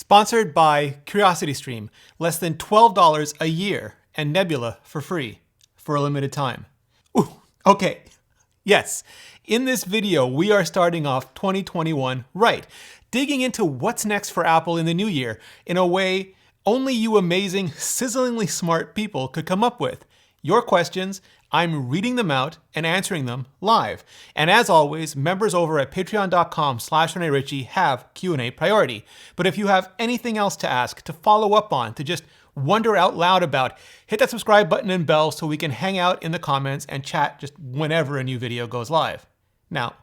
Sponsored by CuriosityStream. Less than $12 a year and Nebula for free for a limited time. Ooh, okay. Yes, in this video, we are starting off 2021 right, digging into what's next for Apple in the new year in a way only you amazing, sizzlingly smart people could come up with. Your questions, I'm reading them out and answering them live. And as always, members over at patreon.com/ReneRitchie have Q&A priority. But if you have anything else to ask, to follow up on, to just wonder out loud about, hit that subscribe button and bell so we can hang out in the comments and chat just whenever a new video goes live. Now,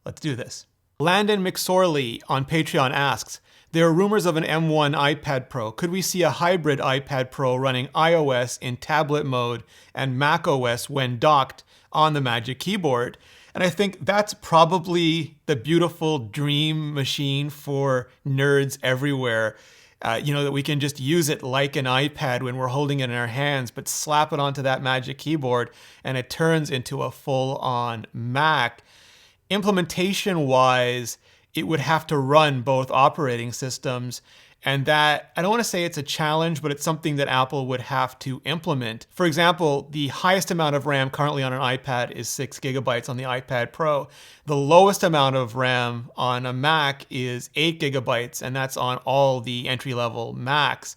let's do this. Landon McSorley on Patreon asks, there are rumors of an M1 iPad Pro. Could we see a hybrid iPad Pro running iOS in tablet mode and macOS when docked on the Magic Keyboard? And I think that's probably the beautiful dream machine for nerds everywhere. That we can just use it like an iPad when we're holding it in our hands, but slap it onto that Magic Keyboard and it turns into a full-on Mac. Implementation-wise, it would have to run both operating systems, and that, I don't want to say it's a challenge, but it's something that Apple would have to implement. For example, the highest amount of RAM currently on an iPad is 6 gigabytes on the iPad Pro. The lowest amount of RAM on a Mac is 8 gigabytes, and that's on all the entry-level Macs.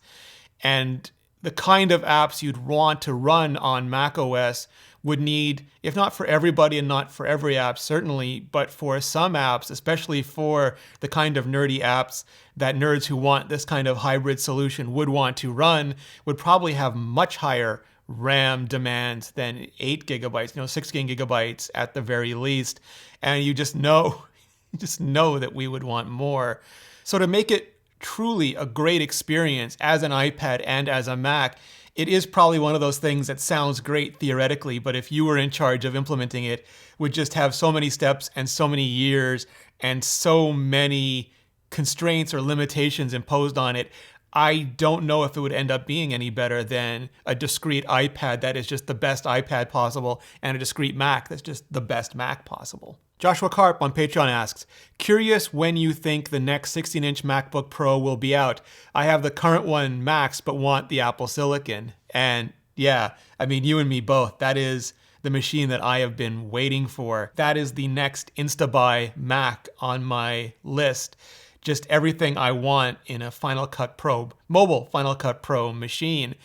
And the kind of apps you'd want to run on macOS would need, if not for everybody and not for every app, certainly, but for some apps, especially for the kind of nerdy apps that nerds who want this kind of hybrid solution would want to run, would probably have much higher RAM demands than 8 gigabytes, 16 gigabytes at the very least. And you just know that we would want more. So to make it truly a great experience as an iPad and as a Mac, it is probably one of those things that sounds great theoretically, but if you were in charge of implementing it, would just have so many steps and so many years and so many constraints or limitations imposed on it. I don't know if it would end up being any better than a discrete iPad that is just the best iPad possible and a discrete Mac that's just the best Mac possible. Joshua Karp on Patreon asks, curious when you think the next 16-inch MacBook Pro will be out. I have the current one Max, but want the Apple Silicon. And yeah, you and me both. That is the machine that I have been waiting for. That is the next Insta-buy Mac on my list. Just everything I want in a Final Cut Pro, mobile Final Cut Pro machine.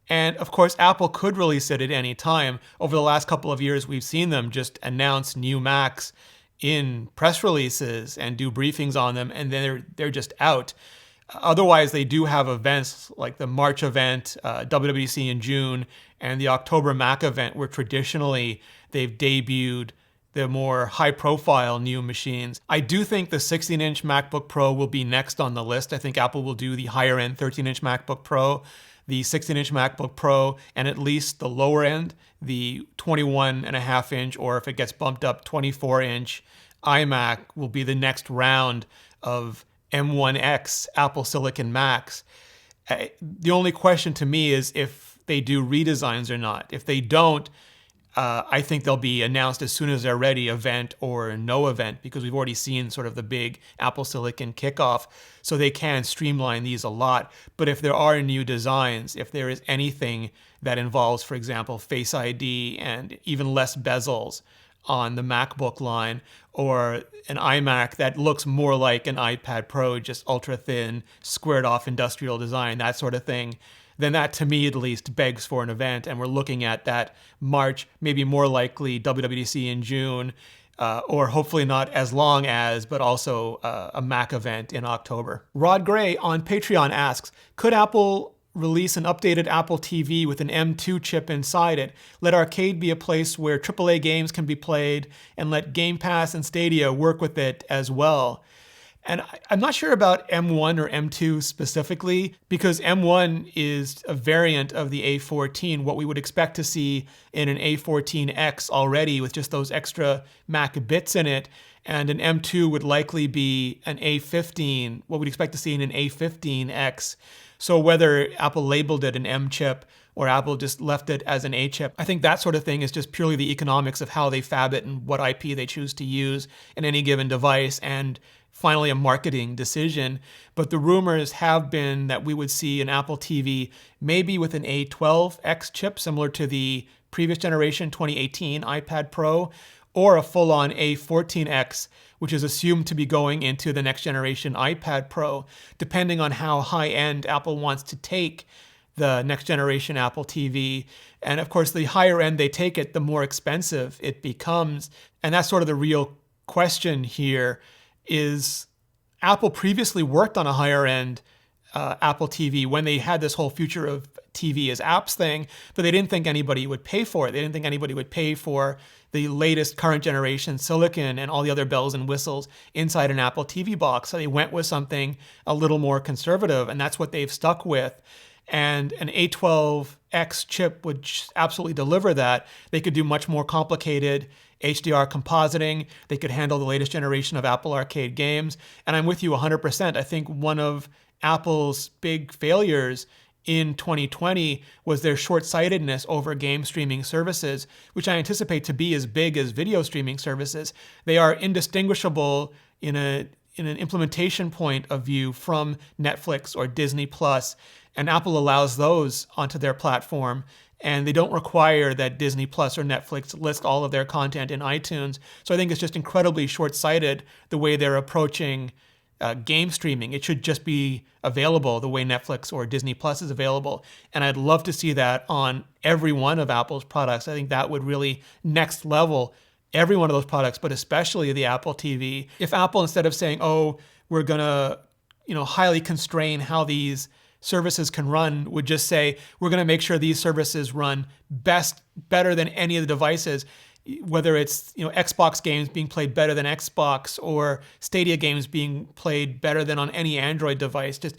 And of course, Apple could release it at any time. Over the last couple of years, we've seen them just announce new Macs in press releases and do briefings on them, and then they're just out. Otherwise, they do have events like the March event, WWDC in June, and the October Mac event, where traditionally they've debuted the more high-profile new machines. I do think the 16-inch MacBook Pro will be next on the list. I think Apple will do the higher-end 13-inch MacBook Pro, the 16-inch MacBook Pro, and at least the lower end, the 21.5-inch, or if it gets bumped up, 24-inch iMac will be the next round of M1X Apple Silicon Macs. The only question to me is if they do redesigns or not. If they don't, I think they'll be announced as soon as they're ready, event or no event, because we've already seen sort of the big Apple Silicon kickoff, so they can streamline these a lot. But if there are new designs, if there is anything that involves, for example, Face ID and even less bezels on the MacBook line, or an iMac that looks more like an iPad Pro, just ultra thin, squared off industrial design, that sort of thing, then that, to me at least, begs for an event. And we're looking at that March, maybe more likely WWDC in June, or hopefully not as long as, but also a Mac event in October. Rod Gray on Patreon asks, could Apple release an updated Apple TV with an M2 chip inside it? Let Arcade be a place where AAA games can be played, and let Game Pass and Stadia work with it as well. And I'm not sure about M1 or M2 specifically, because M1 is a variant of the A14, what we would expect to see in an A14X already with just those extra Mac bits in it. And an M2 would likely be an A15, what we'd expect to see in an A15X. So whether Apple labeled it an M chip or Apple just left it as an A chip, I think that sort of thing is just purely the economics of how they fab it and what IP they choose to use in any given device. And finally a marketing decision. But the rumors have been that we would see an Apple TV maybe with an A12X chip, similar to the previous generation 2018 iPad Pro, or a full-on A14X, which is assumed to be going into the next generation iPad Pro, depending on how high-end Apple wants to take the next generation Apple TV. And of course, the higher end they take it, the more expensive it becomes. And that's sort of the real question here. Is Apple previously worked on a higher end Apple TV when they had this whole future of TV as apps thing, but they didn't think anybody would pay for it. They didn't think anybody would pay for the latest current generation silicon and all the other bells and whistles inside an Apple TV box. So they went with something a little more conservative, and that's what they've stuck with. And an A12X chip would absolutely deliver that. They could do much more complicated HDR compositing. They could handle the latest generation of Apple Arcade games. And I'm with you 100%. I think one of Apple's big failures in 2020 was their short-sightedness over game streaming services, which I anticipate to be as big as video streaming services. They are indistinguishable in an implementation point of view from Netflix or Disney Plus, and Apple allows those onto their platform, and they don't require that Disney Plus or Netflix list all of their content in iTunes. So I think it's just incredibly short-sighted the way they're approaching game streaming. It should just be available the way Netflix or Disney Plus is available. And I'd love to see that on every one of Apple's products. I think that would really next level every one of those products, but especially the Apple TV. If Apple, instead of saying, oh, we're going to highly constrain how these services can run, would just say, we're going to make sure these services run better than any of the devices, whether it's Xbox games being played better than Xbox or Stadia games being played better than on any Android device. Just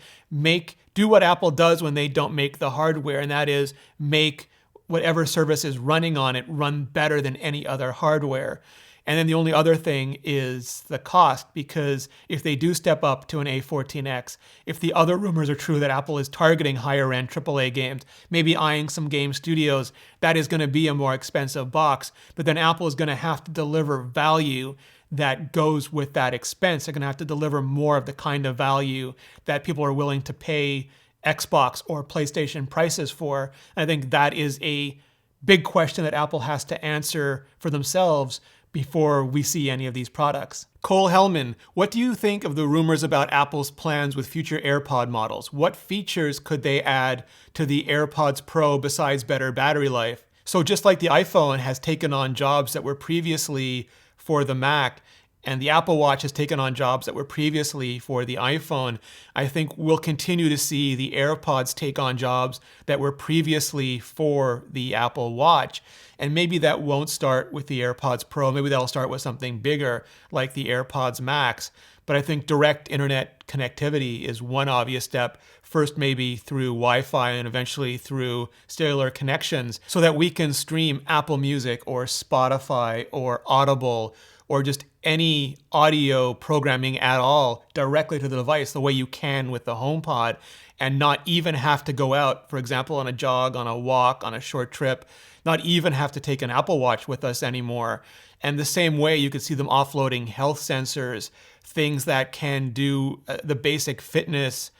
do what Apple does when they don't make the hardware, and that is make whatever service is running on it run better than any other hardware. And then the only other thing is the cost, because if they do step up to an A14X, if the other rumors are true that Apple is targeting higher end AAA games, maybe eyeing some game studios, that is going to be a more expensive box. But then Apple is going to have to deliver value that goes with that expense. They're going to have to deliver more of the kind of value that people are willing to pay Xbox or PlayStation prices for. And I think that is a big question that Apple has to answer for themselves before we see any of these products. Cole Hellman, what do you think of the rumors about Apple's plans with future AirPod models? What features could they add to the AirPods Pro besides better battery life? So just like the iPhone has taken on jobs that were previously for the Mac, and the Apple Watch has taken on jobs that were previously for the iPhone, I think we'll continue to see the AirPods take on jobs that were previously for the Apple Watch. And maybe that won't start with the AirPods Pro. Maybe that'll start with something bigger like the AirPods Max. But I think direct internet connectivity is one obvious step. First, maybe through Wi-Fi and eventually through cellular connections, so that we can stream Apple Music or Spotify or Audible or just any audio programming at all directly to the device, the way you can with the HomePod, and not even have to go out, for example, on a jog, on a walk, on a short trip, not even have to take an Apple Watch with us anymore. And the same way, you could see them offloading health sensors, things that can do the basic fitness,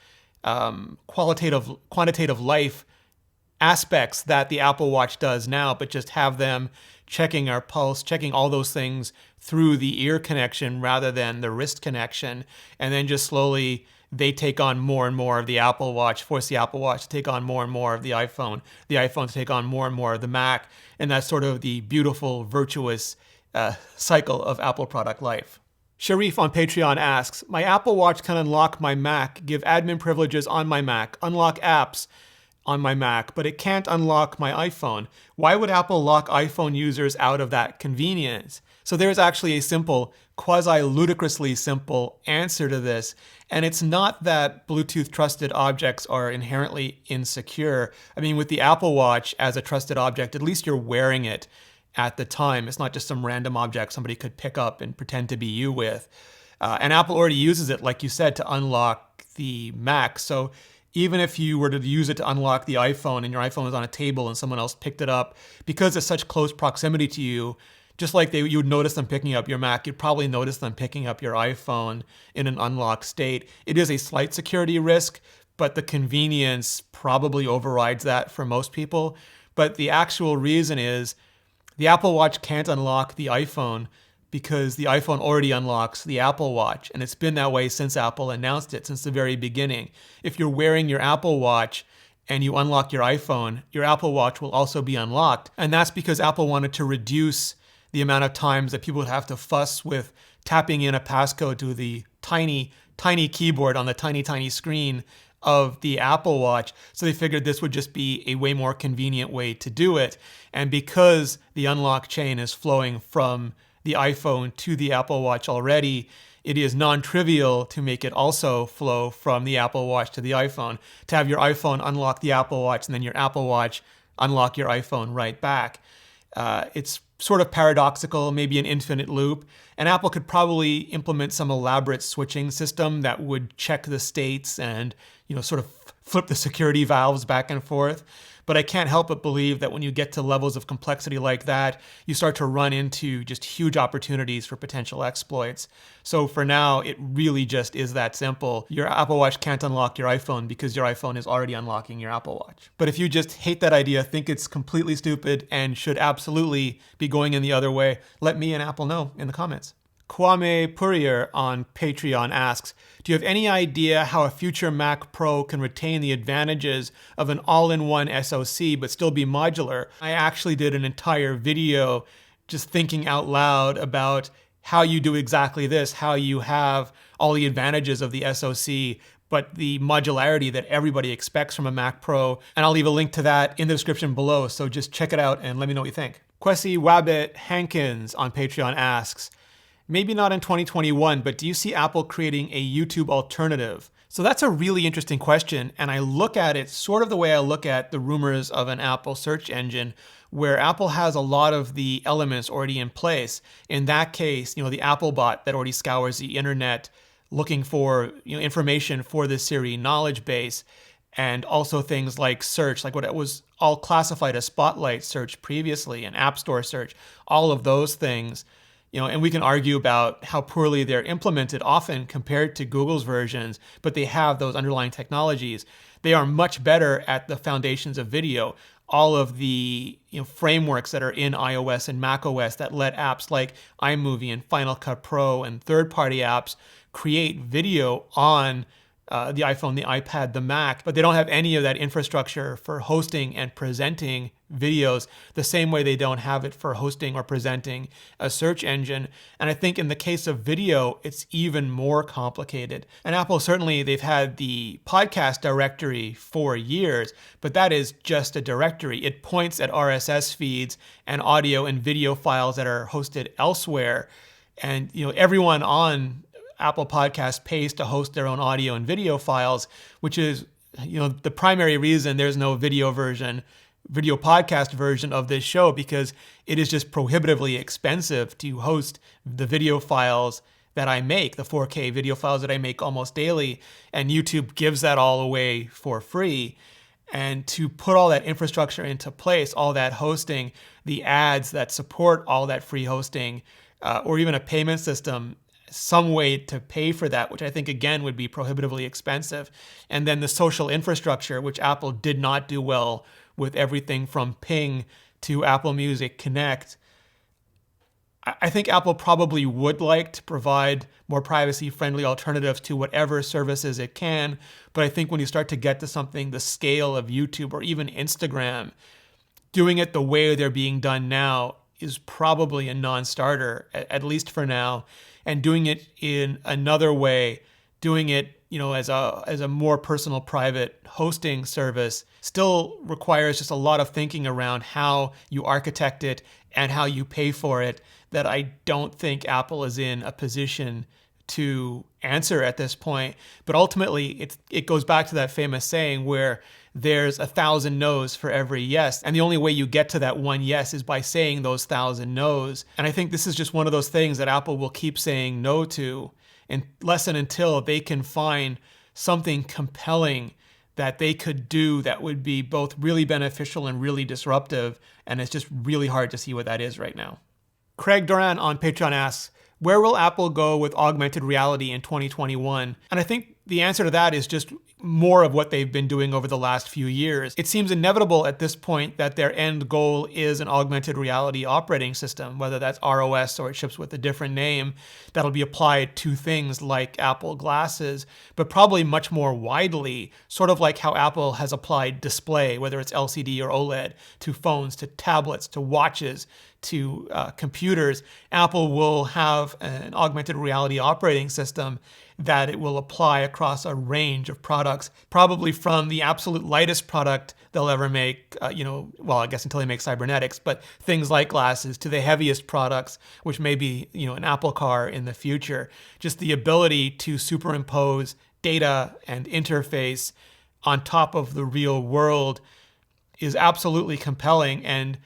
quantitative life aspects that the Apple Watch does now, but just have them checking our pulse, checking all those things through the ear connection rather than the wrist connection. And then just slowly they take on more and more of the Apple Watch, force the Apple Watch to take on more and more of the iPhone to take on more and more of the Mac. And that's sort of the beautiful, virtuous cycle of Apple product life. Sharif on Patreon asks, my Apple Watch can unlock my Mac, give admin privileges on my Mac, unlock apps on my Mac, but it can't unlock my iPhone. Why would Apple lock iPhone users out of that convenience? So there's actually a simple, quasi-ludicrously simple answer to this. And it's not that Bluetooth trusted objects are inherently insecure. I mean, with the Apple Watch as a trusted object, at least you're wearing it at the time. It's not just some random object somebody could pick up and pretend to be you with. And Apple already uses it, like you said, to unlock the Mac. So even if you were to use it to unlock the iPhone and your iPhone was on a table and someone else picked it up, because it's such close proximity to you, Just like you would notice them picking up your Mac, you'd probably notice them picking up your iPhone in an unlocked state. It is a slight security risk, but the convenience probably overrides that for most people. But the actual reason is the Apple Watch can't unlock the iPhone because the iPhone already unlocks the Apple Watch. And it's been that way since Apple announced it, since the very beginning. If you're wearing your Apple Watch and you unlock your iPhone, your Apple Watch will also be unlocked. And that's because Apple wanted to reduce the amount of times that people would have to fuss with tapping in a passcode to the tiny, tiny keyboard on the tiny, tiny screen of the Apple Watch. So they figured this would just be a way more convenient way to do it. And because the unlock chain is flowing from the iPhone to the Apple Watch already, it is non-trivial to make it also flow from the Apple Watch to the iPhone, to have your iPhone unlock the Apple Watch and then your Apple Watch unlock your iPhone right back. It's sort of paradoxical, maybe an infinite loop, and Apple could probably implement some elaborate switching system that would check the states and, sort of flip the security valves back and forth. But I can't help but believe that when you get to levels of complexity like that, you start to run into just huge opportunities for potential exploits. So for now, it really just is that simple. Your Apple Watch can't unlock your iPhone because your iPhone is already unlocking your Apple Watch. But if you just hate that idea, think it's completely stupid and should absolutely be going in the other way, let me and Apple know in the comments. Kwame Purrier on Patreon asks, do you have any idea how a future Mac Pro can retain the advantages of an all-in-one SoC but still be modular? I actually did an entire video just thinking out loud about how you do exactly this, how you have all the advantages of the SoC, but the modularity that everybody expects from a Mac Pro. And I'll leave a link to that in the description below, so just check it out and let me know what you think. Kwesi Wabbit Hankins on Patreon asks, maybe not in 2021, but do you see Apple creating a YouTube alternative? So that's a really interesting question, and I look at it sort of the way I look at the rumors of an Apple search engine, where Apple has a lot of the elements already in place. In that case, the Apple bot that already scours the internet looking for information for the Siri knowledge base, and also things like search, like what was all classified as Spotlight search previously, and App Store search, all of those things. And we can argue about how poorly they're implemented often compared to Google's versions, but they have those underlying technologies. They are much better at the foundations of video. All of the frameworks that are in iOS and macOS that let apps like iMovie and Final Cut Pro and third-party apps create video on the iPhone, the iPad, the Mac, but they don't have any of that infrastructure for hosting and presenting videos the same way they don't have it for hosting or presenting a search engine. And I think in the case of video, it's even more complicated. And Apple, certainly, they've had the podcast directory for years, but that is just a directory. It points at RSS feeds and audio and video files that are hosted elsewhere. And everyone on Apple Podcast pays to host their own audio and video files, which is, the primary reason there's no video podcast version of this show, because it is just prohibitively expensive to host the video files that I make, the 4K video files that I make almost daily, and YouTube gives that all away for free. And to put all that infrastructure into place, all that hosting, the ads that support all that free hosting, or even a payment system, some way to pay for that, which I think, again, would be prohibitively expensive. And then the social infrastructure, which Apple did not do well with everything from Ping to Apple Music Connect. I think Apple probably would like to provide more privacy-friendly alternatives to whatever services it can, but I think when you start to get to something the scale of YouTube or even Instagram, doing it the way they're being done now is probably a non-starter, at least for now. And doing it in another way, doing it, as a more personal, private hosting service, still requires just a lot of thinking around how you architect it and how you pay for it, that I don't think Apple is in a position to answer at this point. But ultimately, it goes back to that famous saying where there's 1,000 no's for every yes. And the only way you get to that one yes is by saying those 1,000 no's. And I think this is just one of those things that Apple will keep saying no to, unless and until they can find something compelling that they could do that would be both really beneficial and really disruptive. And it's just really hard to see what that is right now. Craig Duran on Patreon asks, where will Apple go with augmented reality in 2021? And I think the answer to that is just more of what they've been doing over the last few years. It seems inevitable at this point that their end goal is an augmented reality operating system, whether that's ROS or it ships with a different name, that'll be applied to things like Apple glasses, but probably much more widely, sort of like how Apple has applied display, whether it's LCD or OLED, to phones, to tablets, to watches, to computers. Apple will have an augmented reality operating system that it will apply across a range of products, probably from the absolute lightest product they'll ever make, well, I guess until they make cybernetics, but things like glasses, to the heaviest products, which may be, an Apple car in the future. Just the ability to superimpose data and interface on top of the real world is absolutely compelling, and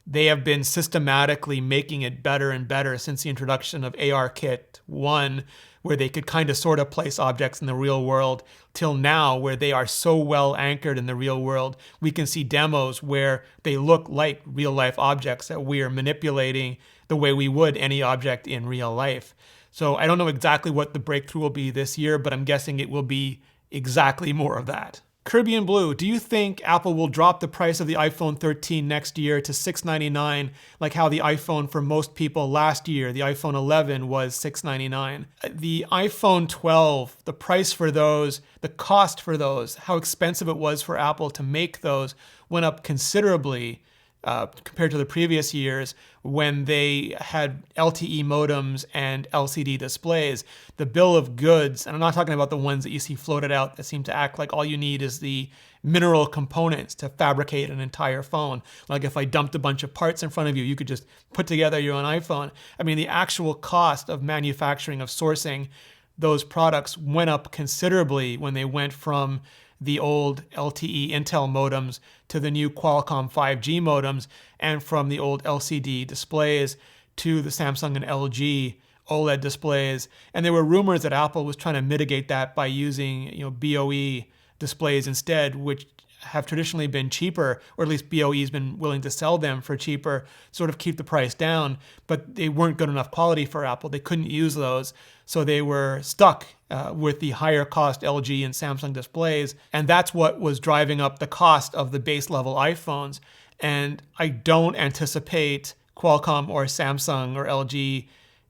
they have been systematically making it better and better since the introduction of ARKit 1, where they could kind of sort of place objects in the real world, till now where they are so well anchored in the real world. We can see demos where they look like real life objects that we are manipulating the way we would any object in real life. So I don't know exactly what the breakthrough will be this year, but I'm guessing it will be exactly more of that. Caribbean Blue, do you think Apple will drop the price of the iPhone 13 next year to $699, like how the iPhone for most people last year, the iPhone 11 was $699? The iPhone 12, the price for those, the cost for those, how expensive it was for Apple to make those went up considerably compared to the previous years when they had LTE modems and LCD displays. The bill of goods, and I'm not talking about the ones that you see floated out that seem to act like all you need is the mineral components to fabricate an entire phone. Like if I dumped a bunch of parts in front of you, you could just put together your own iPhone. I mean, the actual cost of manufacturing, of sourcing those products went up considerably when they went from the old LTE Intel modems to the new Qualcomm 5G modems, and from the old LCD displays to the Samsung and LG OLED displays. And there were rumors that Apple was trying to mitigate that by using, BOE displays instead, which have traditionally been cheaper, or at least BOE has been willing to sell them for cheaper, sort of keep the price down, but they weren't good enough quality for Apple. They couldn't use those, so they were stuck with the higher cost LG and Samsung displays, and that's what was driving up the cost of the base level iPhones. And I don't anticipate Qualcomm or Samsung or LG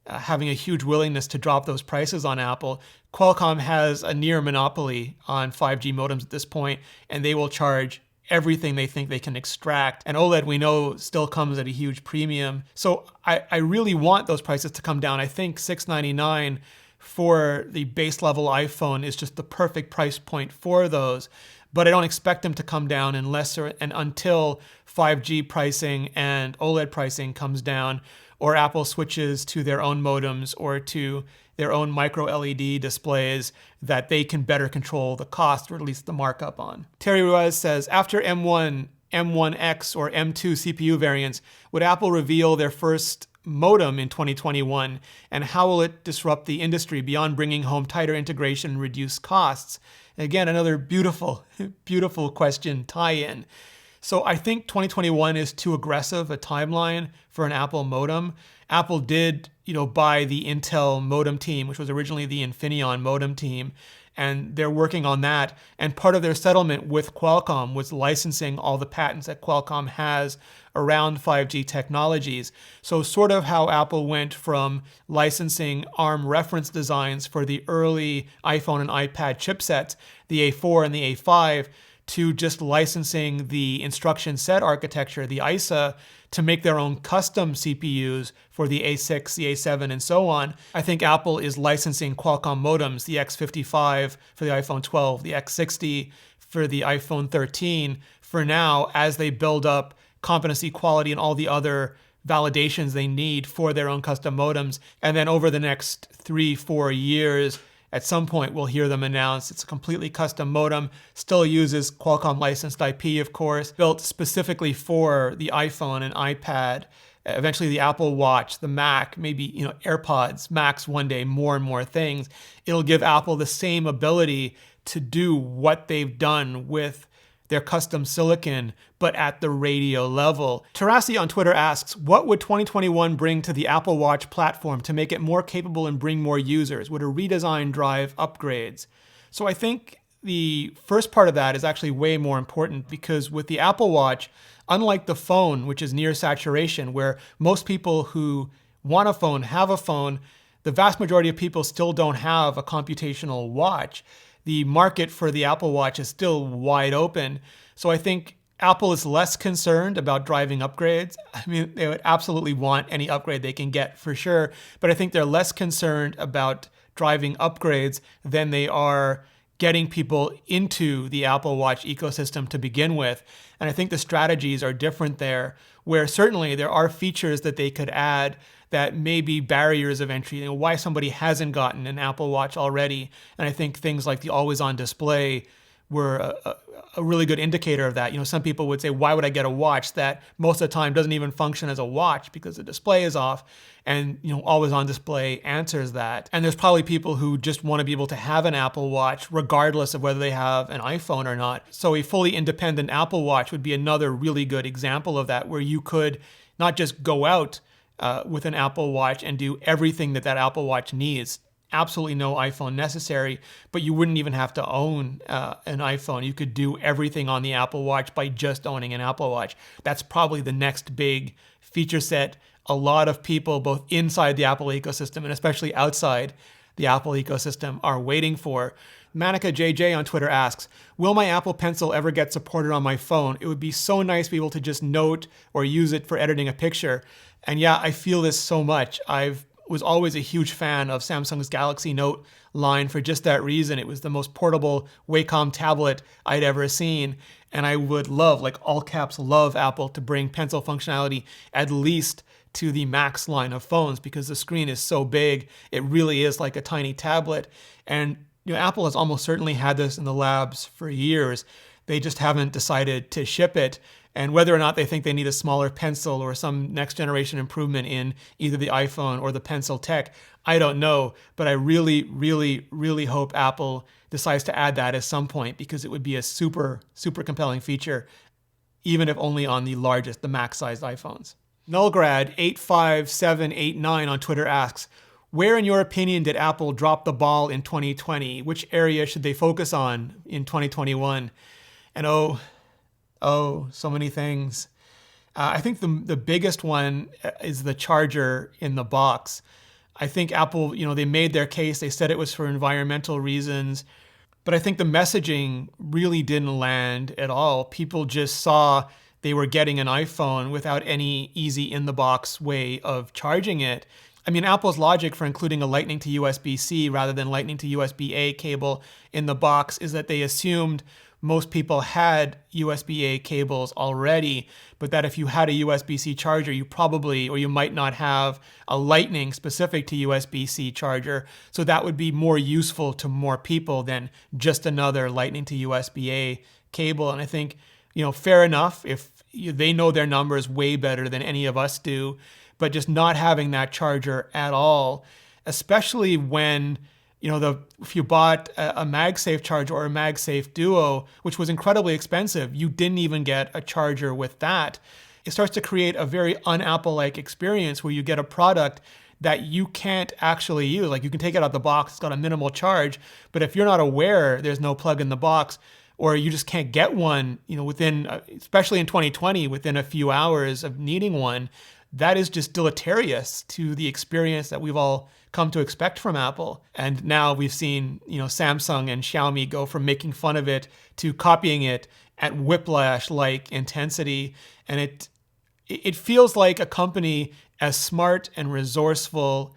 having a huge willingness to drop those prices on Apple. Qualcomm has a near monopoly on 5G modems at this point, and they will charge everything they think they can extract. And OLED, we know, still comes at a huge premium. So I really want those prices to come down. I think $699 for the base level iPhone is just the perfect price point for those. But I don't expect them to come down unless and until 5G pricing and OLED pricing comes down, or Apple switches to their own modems or to their own micro LED displays that they can better control the cost, or at least the markup on. Terry Ruiz says, after M1, M1X, or M2 CPU variants, would Apple reveal their first modem in 2021? And how will it disrupt the industry beyond bringing home tighter integration and reduced costs? Again, another beautiful, beautiful question tie-in. So I think 2021 is too aggressive a timeline for an Apple modem. Apple did, buy the Intel modem team, which was originally the Infineon modem team, and they're working on that. And part of their settlement with Qualcomm was licensing all the patents that Qualcomm has around 5G technologies. So sort of how Apple went from licensing ARM reference designs for the early iPhone and iPad chipsets, the A4 and the A5, to just licensing the instruction set architecture, the ISA, to make their own custom CPUs for the A6, the A7, and so on. I think Apple is licensing Qualcomm modems, the X55 for the iPhone 12, the X60 for the iPhone 13, for now, as they build up competency, quality, and all the other validations they need for their own custom modems. And then over the next 3-4 years, at some point, we'll hear them announce it's a completely custom modem, still uses Qualcomm licensed IP, of course, built specifically for the iPhone and iPad, eventually the Apple Watch, the Mac, maybe AirPods, Macs one day, more and more things. It'll give Apple the same ability to do what they've done with their custom silicon, but at the radio level. Tarasi on Twitter asks, what would 2021 bring to the Apple Watch platform to make it more capable and bring more users? Would a redesign drive upgrades? So I think the first part of that is actually way more important, because with the Apple Watch, unlike the phone, which is near saturation, where most people who want a phone have a phone, the vast majority of people still don't have a computational watch. The market for the Apple Watch is still wide open. So I think Apple is less concerned about driving upgrades. I mean, they would absolutely want any upgrade they can get for sure, but I think they're less concerned about driving upgrades than they are getting people into the Apple Watch ecosystem to begin with. And I think the strategies are different there, where certainly there are features that they could add that may be barriers of entry, why somebody hasn't gotten an Apple Watch already. And I think things like the always-on display were a really good indicator of that. Some people would say, why would I get a watch that most of the time doesn't even function as a watch because the display is off? And always-on display answers that. And there's probably people who just want to be able to have an Apple Watch regardless of whether they have an iPhone or not. So a fully independent Apple Watch would be another really good example of that, where you could not just go out with an Apple Watch and do everything that Apple Watch needs. Absolutely no iPhone necessary, but you wouldn't even have to own an iPhone. You could do everything on the Apple Watch by just owning an Apple Watch. That's probably the next big feature set a lot of people, both inside the Apple ecosystem and especially outside the Apple ecosystem, are waiting for. Manica JJ on Twitter asks, will my Apple Pencil ever get supported on my phone? It would be so nice to be able to just note or use it for editing a picture. And yeah, I feel this so much. Was always a huge fan of Samsung's Galaxy Note line for just that reason. It was the most portable Wacom tablet I'd ever seen. And I would love, like all caps, love Apple to bring pencil functionality at least to the Max line of phones, because the screen is so big. It really is like a tiny tablet. And Apple has almost certainly had this in the labs for years. They just haven't decided to ship it. And whether or not they think they need a smaller pencil or some next generation improvement in either the iPhone or the pencil tech, I don't know. But I really, really, really hope Apple decides to add that at some point, because it would be a super, super compelling feature, even if only on the largest, the Max-sized iPhones. Nullgrad85789 on Twitter asks, where in your opinion did Apple drop the ball in 2020? Which area should they focus on in 2021? And so many things. I think the biggest one is the charger in the box. I think Apple, they made their case. They said it was for environmental reasons, but I think the messaging really didn't land at all. People just saw they were getting an iPhone without any easy in-the-box way of charging it. I mean, Apple's logic for including a Lightning to USB-C rather than Lightning to USB-A cable in the box is that they assumed most people had USB-A cables already, but that if you had a USB-C charger, you probably, or you might not have a Lightning specific to USB-C charger. So that would be more useful to more people than just another Lightning to USB-A cable. And I think, fair enough if they know their numbers way better than any of us do, but just not having that charger at all, especially when if you bought a MagSafe charger or a MagSafe Duo, which was incredibly expensive, you didn't even get a charger with that. It starts to create a very un-Apple-like experience where you get a product that you can't actually use. Like, you can take it out the box, it's got a minimal charge, but if you're not aware there's no plug in the box, or you just can't get one, within, especially in 2020, within a few hours of needing one, that is just deleterious to the experience that we've all come to expect from Apple. And now we've seen, Samsung and Xiaomi go from making fun of it to copying it at whiplash-like intensity. And it feels like a company as smart and resourceful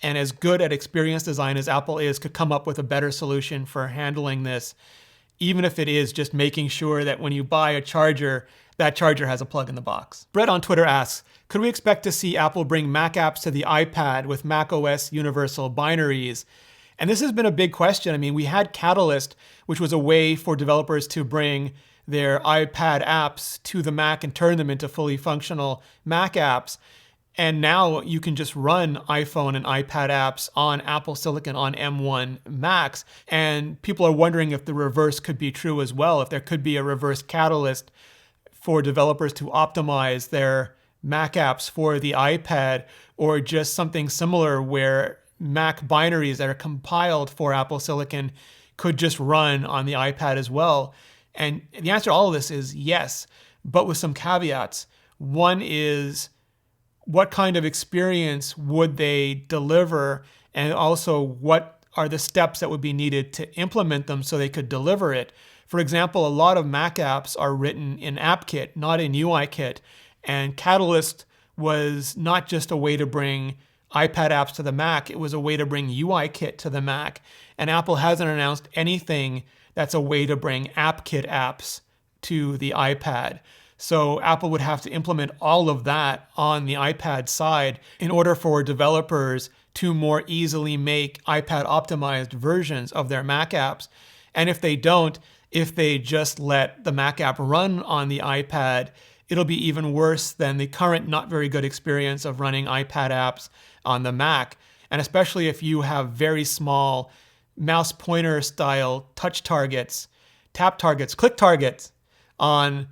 and as good at experience design as Apple is could come up with a better solution for handling this, even if it is just making sure that when you buy a charger, that charger has a plug in the box. Brett on Twitter asks, could we expect to see Apple bring Mac apps to the iPad with macOS universal binaries? And this has been a big question. I mean, we had Catalyst, which was a way for developers to bring their iPad apps to the Mac and turn them into fully functional Mac apps. And now you can just run iPhone and iPad apps on Apple Silicon on M1 Macs. And people are wondering if the reverse could be true as well, if there could be a reverse catalyst for developers to optimize their Mac apps for the iPad, or just something similar where Mac binaries that are compiled for Apple Silicon could just run on the iPad as well. And the answer to all of this is yes, but with some caveats. One is, what kind of experience would they deliver? And also, what are the steps that would be needed to implement them so they could deliver it? For example, a lot of Mac apps are written in AppKit, not in UIKit. And Catalyst was not just a way to bring iPad apps to the Mac, it was a way to bring UIKit to the Mac. And Apple hasn't announced anything that's a way to bring AppKit apps to the iPad. So Apple would have to implement all of that on the iPad side in order for developers to more easily make iPad optimized versions of their Mac apps. And if they don't, if they just let the Mac app run on the iPad, it'll be even worse than the current not very good experience of running iPad apps on the Mac. And especially if you have very small mouse pointer style touch targets, tap targets, click targets on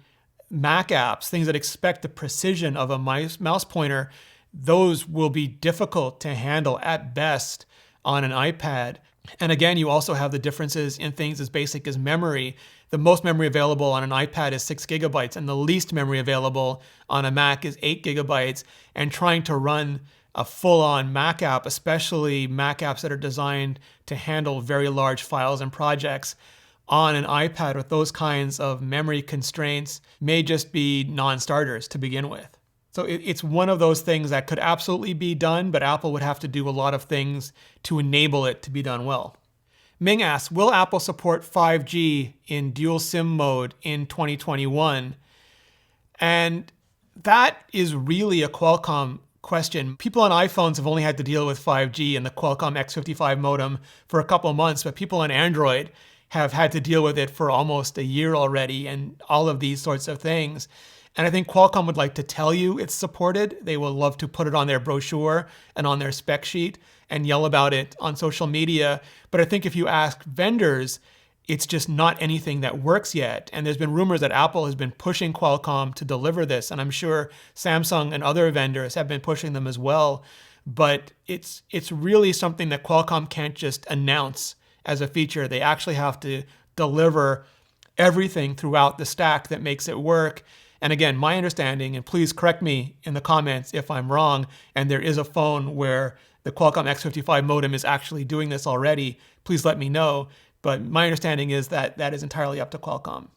Mac apps, things that expect the precision of a mouse pointer, those will be difficult to handle at best on an iPad. And again, you also have the differences in things as basic as memory. The most memory available on an iPad is 6 gigabytes, and the least memory available on a Mac is 8 gigabytes. And trying to run a full-on Mac app, especially Mac apps that are designed to handle very large files and projects on an iPad with those kinds of memory constraints, may just be non-starters to begin with. So it's one of those things that could absolutely be done, but Apple would have to do a lot of things to enable it to be done well. Ming asks, will Apple support 5G in dual SIM mode in 2021? And that is really a Qualcomm question. People on iPhones have only had to deal with 5G and the Qualcomm X55 modem for a couple of months, but people on Android have had to deal with it for almost a year already, and all of these sorts of things. And I think Qualcomm would like to tell you it's supported. They will love to put it on their brochure and on their spec sheet and yell about it on social media. But I think if you ask vendors, it's just not anything that works yet. And there's been rumors that Apple has been pushing Qualcomm to deliver this. And I'm sure Samsung and other vendors have been pushing them as well. But it's really something that Qualcomm can't just announce as a feature. They actually have to deliver everything throughout the stack that makes it work. And again, my understanding, and please correct me in the comments if I'm wrong, and there is a phone where the Qualcomm X55 modem is actually doing this already, please let me know. But my understanding is that that is entirely up to Qualcomm.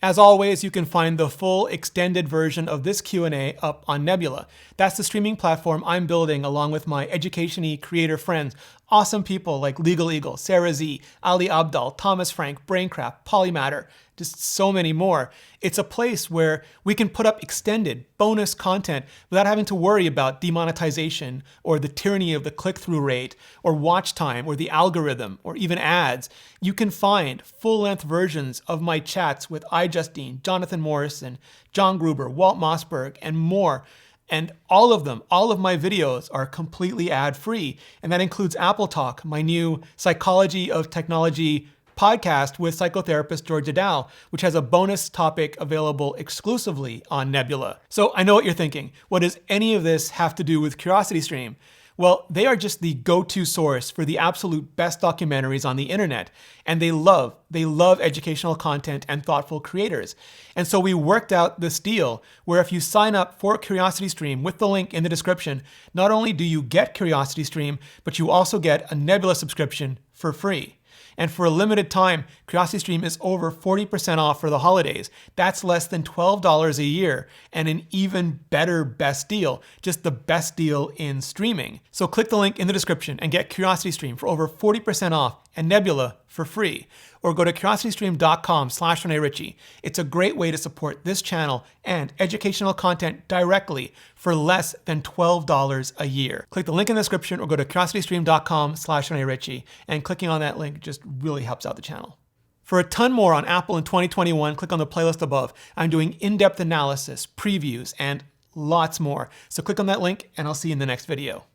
As always, you can find the full extended version of this Q&A up on Nebula. That's the streaming platform I'm building along with my education-y creator friends, awesome people like Legal Eagle, Sarah Z, Ali Abdal, Thomas Frank, Braincraft, Polymatter, just so many more. It's a place where we can put up extended bonus content without having to worry about demonetization or the tyranny of the click-through rate or watch time or the algorithm or even ads. You can find full-length versions of my chats with iJustine, Jonathan Morrison, John Gruber, Walt Mossberg, and more. And all of them, all of my videos are completely ad-free. And that includes Apple Talk, my new Psychology of Technology podcast with psychotherapist George Adal, which has a bonus topic available exclusively on Nebula. So I know what you're thinking. What does any of this have to do with CuriosityStream? Well, they are just the go-to source for the absolute best documentaries on the internet. And they love educational content and thoughtful creators. And so we worked out this deal where if you sign up for CuriosityStream with the link in the description, not only do you get CuriosityStream, but you also get a Nebula subscription for free. And for a limited time, CuriosityStream is over 40% off for the holidays. That's less than $12 a year and an even better best deal, just the best deal in streaming. So click the link in the description and get CuriosityStream for over 40% off and Nebula for free. Or go to curiositystream.com/ReneRitchie. It's a great way to support this channel and educational content directly for less than $12 a year. Click the link in the description or go to curiositystream.com/ReneRitchie, and clicking on that link just really helps out the channel. For a ton more on Apple in 2021, click on the playlist above. I'm doing in-depth analysis, previews, and lots more. So click on that link and I'll see you in the next video.